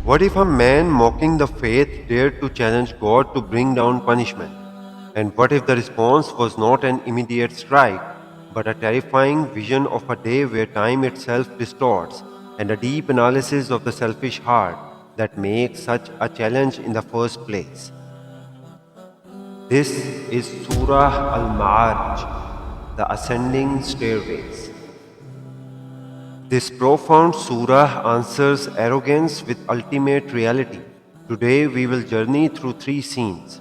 What if a man mocking the faith dared to challenge God to bring down punishment? And what if the response was not an immediate strike, but a terrifying vision of a day where time itself distorts, and a deep analysis of the selfish heart that makes such a challenge in the first place? This is Surah Al-Ma'arij, the Ascending Stairways. This profound surah answers arrogance with ultimate reality. Today we will journey through three scenes: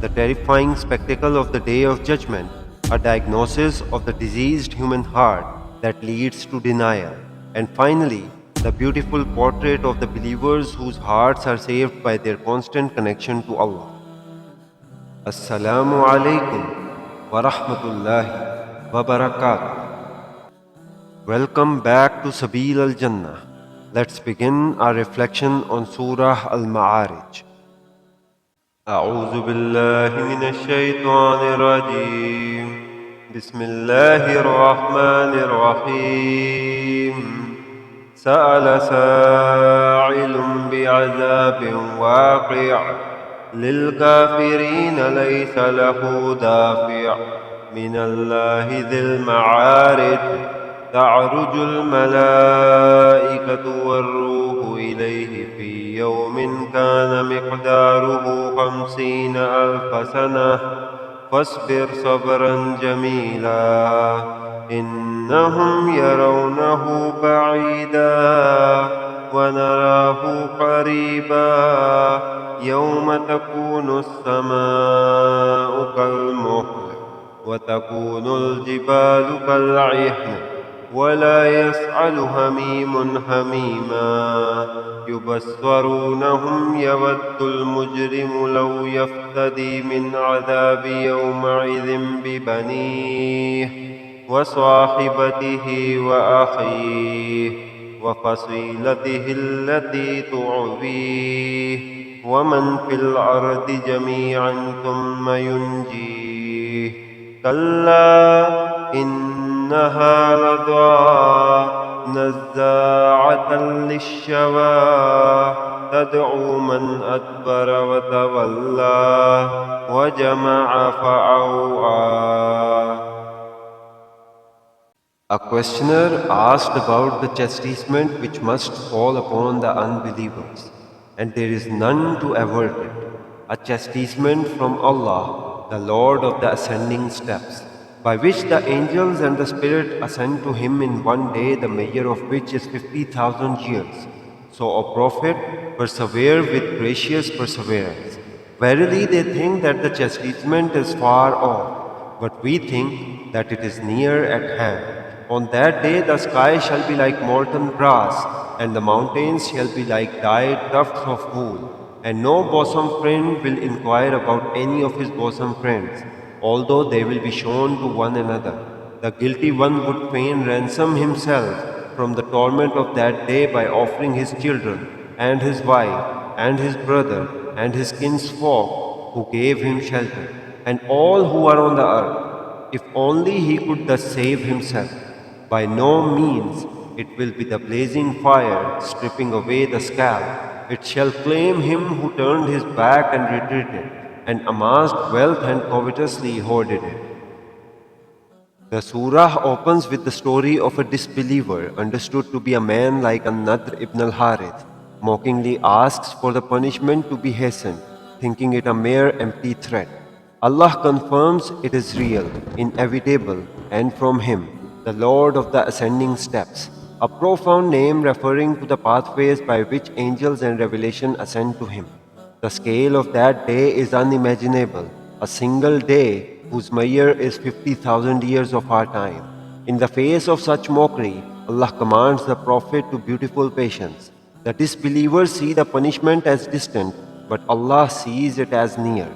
the terrifying spectacle of the Day of Judgment, a diagnosis of the diseased human heart that leads to denial, and finally, the beautiful portrait of the believers whose hearts are saved by their constant connection to Allah. Assalamu Alaikum wa rahmatullahi wa barakatuh. Welcome back to Sabeel al-Jannah. Let's begin our reflection on Surah Al-Ma'arij. أعوذ بالله من الشيطان الرجيم. بسم الله الرحمن الرحيم. سأل سائل بعذاب واقع للكافرين ليس له دافع من الله ذي المعارج. تعرج الملائكة والروح إليه في يوم كان مقداره 50,000 سنة فاصبر صبرا جميلا إنهم يرونه بعيدا ونراه قريبا يوم تكون السماء كالمهل وتكون الجبال كالعهن ولا يسأل هميم حميما يبصرونهم يود المجرم لو يفتدي من عذاب يومئذ ببنيه وصاحبته وأخيه وفصيلته التي تؤويه ومن في الأرض جميعا ثم ينجيه كلا إنها لظى نزاعة للشوى تدعو من أدبر وتولى وجمع فأوعى. A questioner asked about the chastisement which must fall upon the unbelievers, and there is none to avert it. A chastisement from Allah, the Lord of the ascending steps, by which the angels and the Spirit ascend to Him in one day, the measure of which is 50,000 years. So, O Prophet, persevere with gracious perseverance. Verily, they think that the chastisement is far off, but we think that it is near at hand. On that day, the sky shall be like molten brass, and the mountains shall be like dyed tufts of wool. And no bosom friend will inquire about any of his bosom friends, although they will be shown to one another. The guilty one would fain ransom himself from the torment of that day by offering his children, and his wife, and his brother, and his kinsfolk who gave him shelter, and all who are on the earth, if only he could thus save himself. By no means it will be the blazing fire stripping away the scalp. It shall claim him who turned his back and retreated, and amassed wealth and covetously hoarded it. The surah opens with the story of a disbeliever, understood to be a man like An-Nadr ibn al-Harith, mockingly asks for the punishment to be hastened, thinking it a mere empty threat. Allah confirms it is real, inevitable, and from Him, the Lord of the ascending steps, a profound name referring to the pathways by which angels and revelation ascend to Him. The scale of that day is unimaginable, a single day whose measure is 50,000 years of our time. In the face of such mockery, Allah commands the Prophet to beautiful patience. The disbelievers see the punishment as distant, but Allah sees it as near.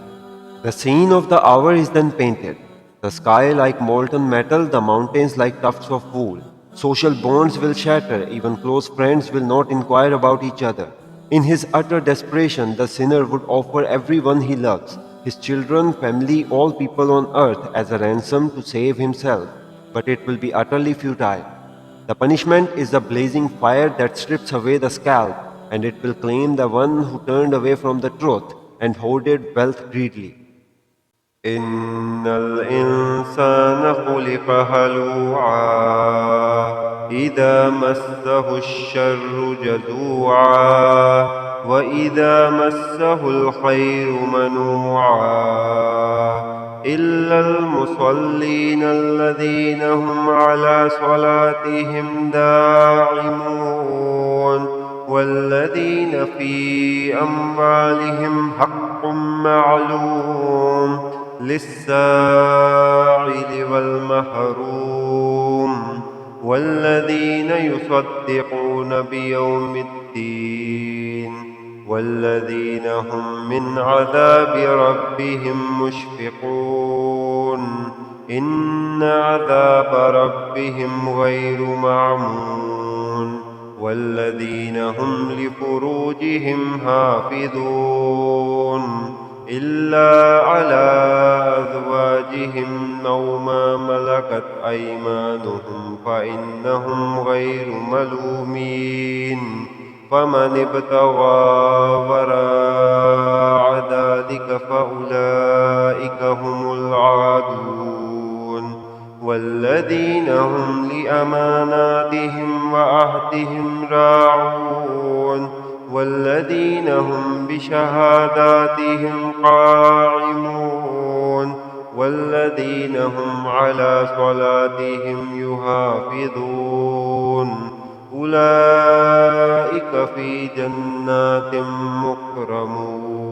The scene of the hour is then painted. The sky like molten metal, the mountains like tufts of wool. Social bonds will shatter, even close friends will not inquire about each other. In his utter desperation, the sinner would offer everyone he loves, his children, family, all people on earth as a ransom to save himself, but it will be utterly futile. The punishment is a blazing fire that strips away the scalp and it will claim the one who turned away from the truth and hoarded wealth greedily. إن الإنسان خلق هلوعا إذا مسه الشر جزوعا وإذا مسه الخير منوعا إلا المصلين الذين هم على صلاتهم داعمون والذين في أموالهم حق معلوم للسائل والمحروم والذين يصدقون بيوم الدين والذين هم من عذاب ربهم مشفقون إن عذاب ربهم غير معمون والذين هم لفروجهم حافظون إلا على أزواجهم أو ما ملكت أيمانهم فإنهم غير ملومين فمن ابتغى وراء ذلك فأولئك هم العادون والذين هم لأماناتهم وعهدهم راعون والذين هم بشهاداتهم قائمون والذين هم على صلاتهم يحافظون أولئك في جنات مكرمون.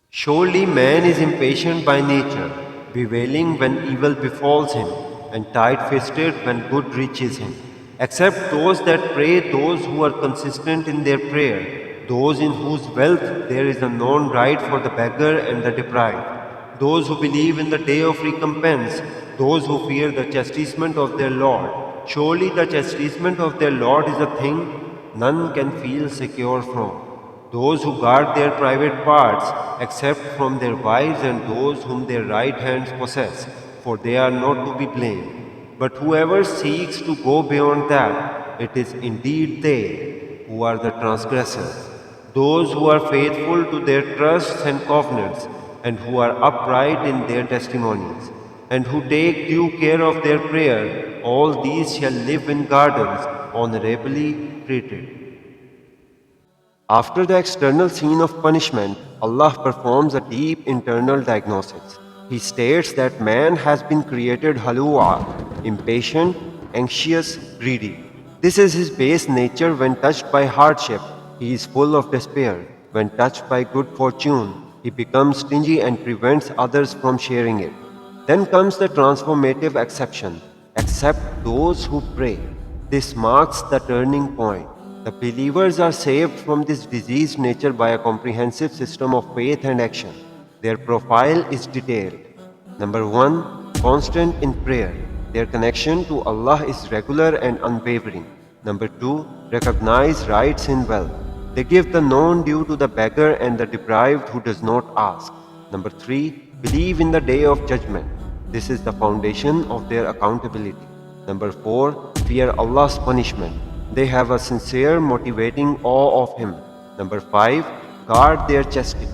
Surely man is impatient by nature, bewailing when evil befalls him, and tight-fisted when good reaches him. Except those that pray, those who are consistent in their prayer, those in whose wealth there is a known right for the beggar and the deprived, those who believe in the day of recompense, those who fear the chastisement of their Lord. Surely the chastisement of their Lord is a thing none can feel secure from. Those who guard their private parts, except from their wives and those whom their right hands possess, for they are not to be blamed. But whoever seeks to go beyond that, it is indeed they who are the transgressors. Those who are faithful to their trusts and covenants, and who are upright in their testimonies, and who take due care of their prayer, all these shall live in gardens, honorably treated. After the external scene of punishment, Allah performs a deep internal diagnosis. He states that man has been created halua, impatient, anxious, greedy. This is his base nature. When touched by hardship, he is full of despair. When touched by good fortune, he becomes stingy and prevents others from sharing it. Then comes the transformative exception, except those who pray. This marks the turning point. The believers are saved from this diseased nature by a comprehensive system of faith and action. Their profile is detailed. Number 1, constant in prayer. Their connection to Allah is regular and unwavering. Number 2, recognize rights in wealth. They give the known due to the beggar and the deprived who does not ask. Number 3, believe in the day of judgment. This is the foundation of their accountability. Number 4, fear Allah's punishment. They have a sincere motivating awe of Him. Number 5, guard their chastity.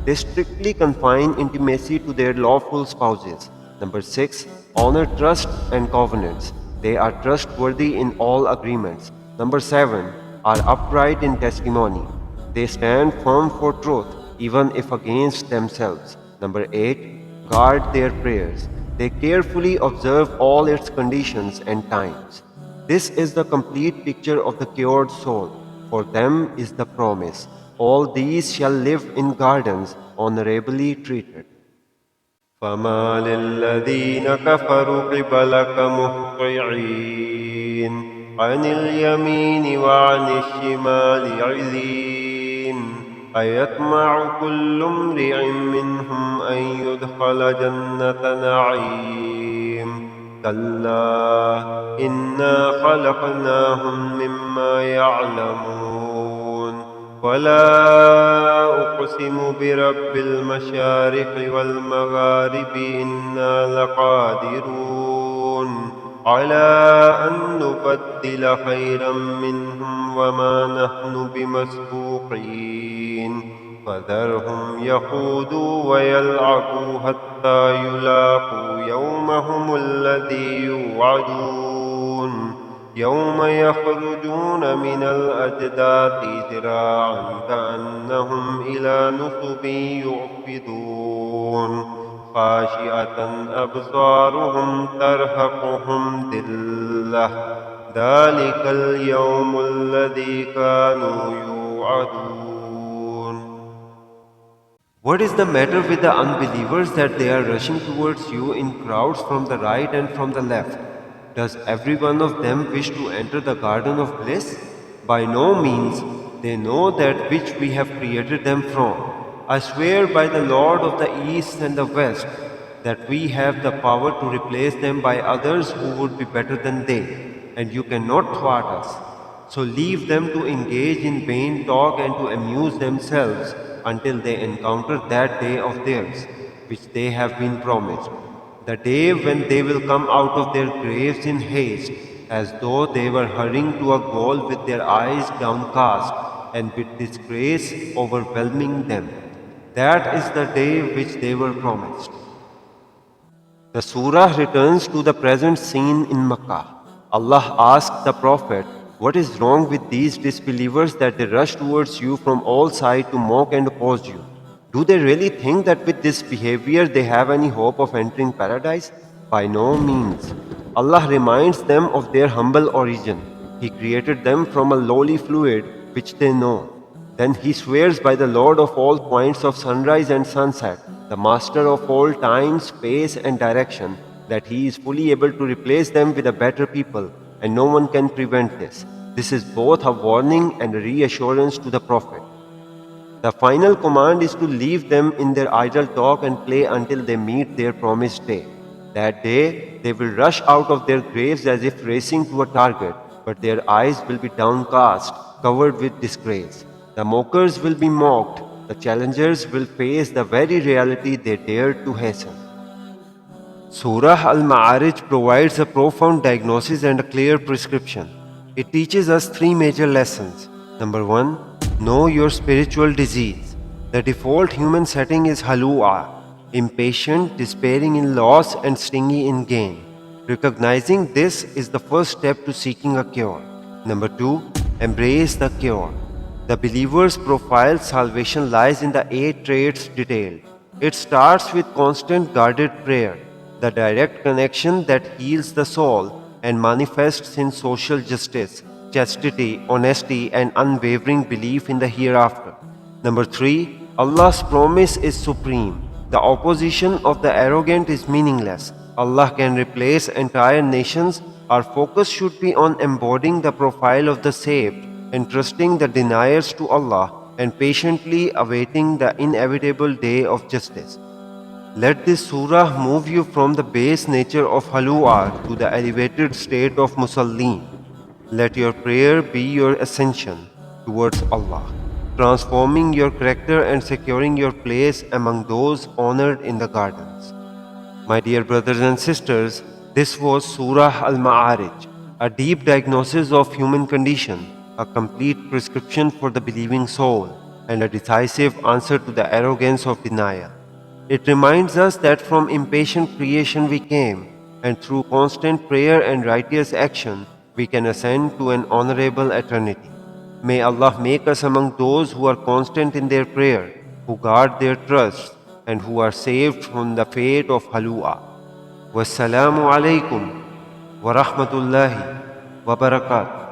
They strictly confine intimacy to their lawful spouses. Number 6, honor trust and covenants. They are trustworthy in all agreements. Number 7, are upright in testimony. They stand firm for truth, even if against themselves. Number 8, guard their prayers. They carefully observe all its conditions and times. This is the complete picture of the cured soul. For them is the promise. All these shall live in gardens, honorably treated. فَمَا لِلَّذِينَ كَفَرُوا قِبَلَكَ مُهْطِعِينَ عَنِ الْيَمِينِ وَعَنِ الشِّمَالِ عِزِينَ أَيَطْمَعُ كُلُّ امْرِئٍ مِّنْهُمْ أَن يُدْخَلَ جَنَّةَ نَعِيمٍ كلا إنا خلقناهم مما يعلمون ولا أقسم برب المشارق والمغارب إنا لقادرون على أن نبدل خيرا منهم وما نحن بمسبوقين فذرهم يخوضوا ويلعبوا حتى يلاقوا يومهم الذي يوعدون يوم يخرجون من الأجداث سراعا كأنهم إلى نصب يوفدون خاشعة أبصارهم ترهقهم ذلة ذلك اليوم الذي كانوا يوعدون. What is the matter with the unbelievers that they are rushing towards you in crowds from the right and from the left? Does every one of them wish to enter the garden of bliss? By no means. They know that which we have created them from. I swear by the Lord of the East and the West that we have the power to replace them by others who would be better than they, and you cannot thwart us. So leave them to engage in vain talk and to amuse themselves until they encounter that day of theirs, which they have been promised. The day when they will come out of their graves in haste, as though they were hurrying to a goal with their eyes downcast and with disgrace overwhelming them. That is the day which they were promised. The surah returns to the present scene in Makkah. Allah asked the Prophet, "What is wrong with these disbelievers that they rush towards you from all sides to mock and oppose you? Do they really think that with this behavior they have any hope of entering paradise? By no means. Allah reminds them of their humble origin. He created them from a lowly fluid which they know. Then he swears by the Lord of all points of sunrise and sunset, the master of all time, space and direction, that he is fully able to replace them with a better people, and no one can prevent this. This is both a warning and a reassurance to the Prophet. The final command is to leave them in their idle talk and play until they meet their promised day. That day, they will rush out of their graves as if racing to a target, but their eyes will be downcast, covered with disgrace. The mockers will be mocked, the challengers will face the very reality they dared to hasten. Surah Al-Ma'arij provides a profound diagnosis and a clear prescription. It teaches us three major lessons. Number one, know your spiritual disease. The default human setting is halua, impatient, despairing in loss, and stingy in gain. Recognizing this is the first step to seeking a cure. Number two, embrace the cure. The believer's profile salvation lies in the 8 traits detailed. It starts with constant guarded prayer, the direct connection that heals the soul and manifests in social justice, chastity, honesty, and unwavering belief in the hereafter. Number 3, Allah's promise is supreme. The opposition of the arrogant is meaningless. Allah can replace entire nations. Our focus should be on embodying the profile of the saved, entrusting the deniers to Allah, and patiently awaiting the inevitable day of justice. Let this surah move you from the base nature of halua to the elevated state of musallin. Let your prayer be your ascension towards Allah, transforming your character and securing your place among those honored in the gardens. My dear brothers and sisters, this was Surah Al-Ma'arij, a deep diagnosis of human condition, a complete prescription for the believing soul, and a decisive answer to the arrogance of denial. It reminds us that from impatient creation we came, and through constant prayer and righteous action, we can ascend to an honourable eternity. May Allah make us among those who are constant in their prayer, who guard their trust, and who are saved from the fate of halua. Wassalamu alaikum wa rahmatullahi wa barakatuh.